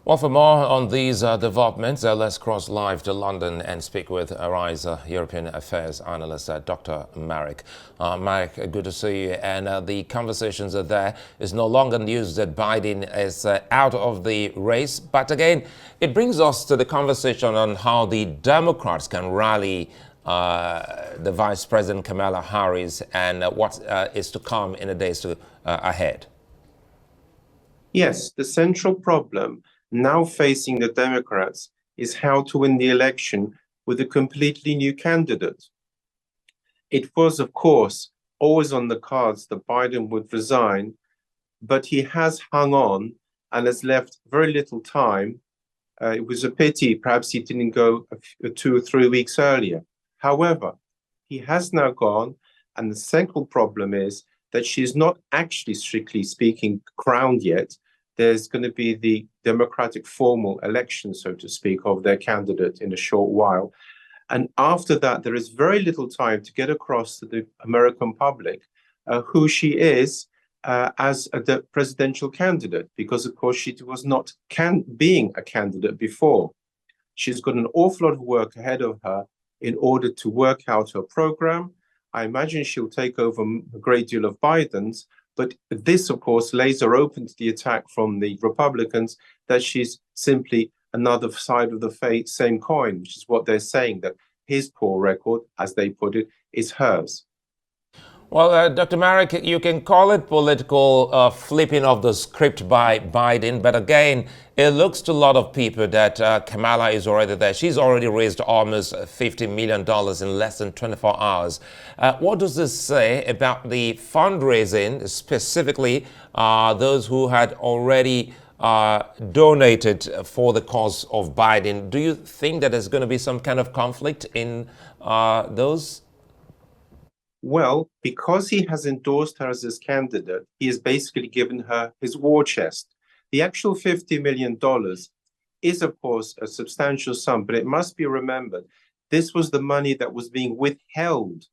Well, for more on these developments, let's cross live to London and speak with Arise European Affairs analyst, Dr. Marek. Marek, good to see you. And the conversations are there. It's no longer news that Biden is out of the race. But again, it brings us to the conversation on how the Democrats can rally the Vice President Kamala Harris and what is to come in the days ahead. Yes, the central problem now facing the Democrats is how to win the election with a completely new candidate. It was, of course, always on the cards that Biden would resign, but he has hung on and has left very little time. It was a pity, perhaps he didn't go 2 or 3 weeks earlier. However, he has now gone, and the central problem is that she's not actually, strictly speaking, crowned yet. There's going to be the democratic formal election, so to speak, of their candidate in a short while. And after that, there is very little time to get across to the American public who she is as a presidential candidate, because, of course, she was not being a candidate before. She's got an awful lot of work ahead of her in order to work out her program. I imagine she'll take over a great deal of Biden's. But this, of course, lays her open to the attack from the Republicans that she's simply another side of the same coin, which is what they're saying, that his poor record, as they put it, is hers. Well, Dr. Marek, you can call it political flipping of the script by Biden, but again, it looks to a lot of people that Kamala is already there. She's already raised almost $50 million in less than 24 hours. What does this say about the fundraising, specifically those who had already donated for the cause of Biden? Do you think that there's going to be some kind of conflict in those? Well, because he has endorsed her as his candidate, he has basically given her his war chest. The actual $50 million is, of course, a substantial sum, but it must be remembered, this was the money that was being withheld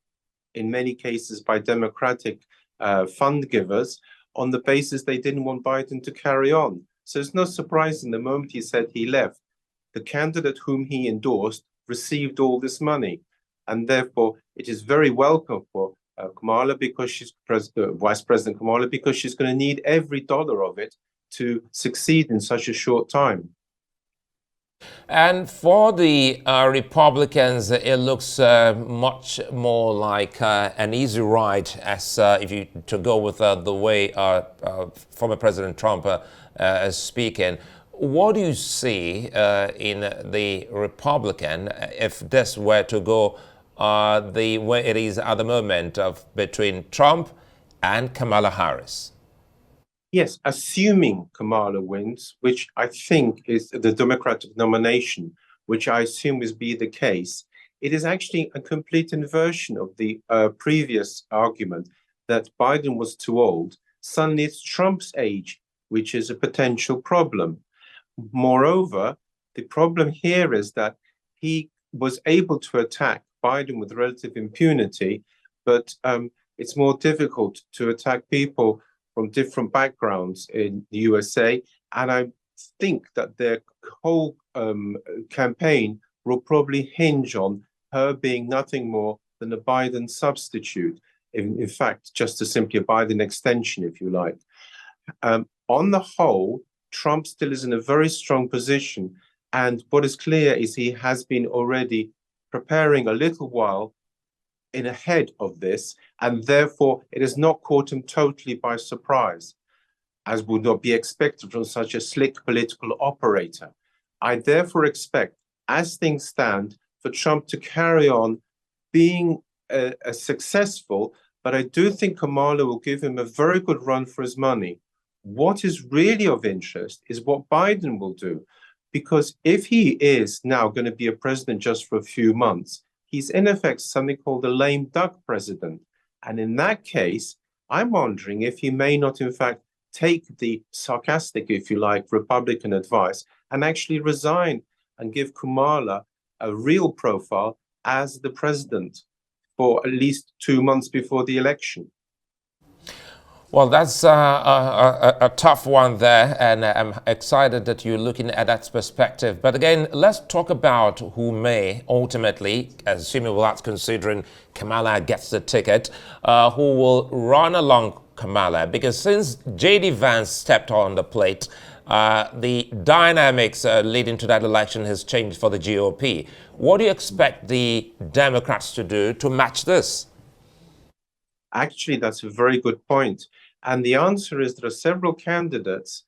in many cases by Democratic fund givers on the basis they didn't want Biden to carry on. So it's no surprise in the moment he said he left, the candidate whom he endorsed received all this money. And therefore, it is very welcome for Kamala, because she's Vice President Kamala, because she's going to need every dollar of it to succeed in such a short time. And for the Republicans, it looks much more like an easy ride, as if you to go with the way former President Trump is speaking. What do you see in the Republican, if this were to go the way it is at the moment between Trump and Kamala Harris? Yes, assuming Kamala wins, which I think is the Democratic nomination, which I assume will be the case, it is actually a complete inversion of the previous argument that Biden was too old. Suddenly it's Trump's age, which is a potential problem. Moreover, the problem here is that he was able to attack Biden with relative impunity, but it's more difficult to attack people from different backgrounds in the USA. And I think that their whole campaign will probably hinge on her being nothing more than a Biden substitute. In fact, just simply a Biden extension, if you like. On the whole, Trump still is in a very strong position. And what is clear is he has been already preparing a little while in ahead of this, and therefore it has not caught him totally by surprise, as would not be expected from such a slick political operator. I therefore expect, as things stand, for Trump to carry on being successful, but I do think Kamala will give him a very good run for his money. What is really of interest is what Biden will do, because if he is now going to be a president just for a few months, he's in effect something called a lame duck president. And in that case, I'm wondering if he may not, in fact, take the sarcastic, if you like, Republican advice and actually resign and give Kamala a real profile as the president for at least 2 months before the election. Well, that's a tough one there, and I'm excited that you're looking at that perspective. But again, let's talk about who may ultimately, assuming without considering Kamala gets the ticket, who will run along Kamala. Because since J.D. Vance stepped on the plate, the dynamics leading to that election has changed for the GOP. What do you expect the Democrats to do to match this? Actually, that's a very good point. And the answer is there are several candidates,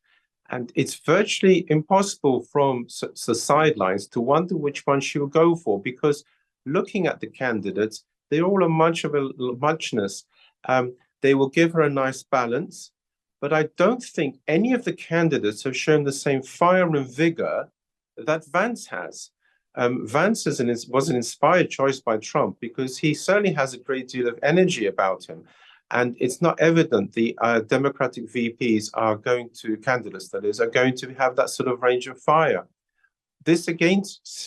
and it's virtually impossible from the sidelines to wonder which one she'll go for, because looking at the candidates, they're all a much of a muchness. They will give her a nice balance, but I don't think any of the candidates have shown the same fire and vigor that Vance has. Vance was an inspired choice by Trump because he certainly has a great deal of energy about him. And it's not evident the Democratic VPs are going to, candidates that is, are going to have that sort of range of fire. This again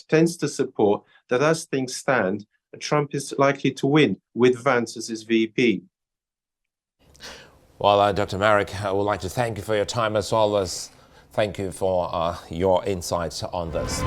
tends to support that as things stand, Trump is likely to win with Vance as his VP. Well, Dr. Marek, I would like to thank you for your time as always. Thank you for your insights on this.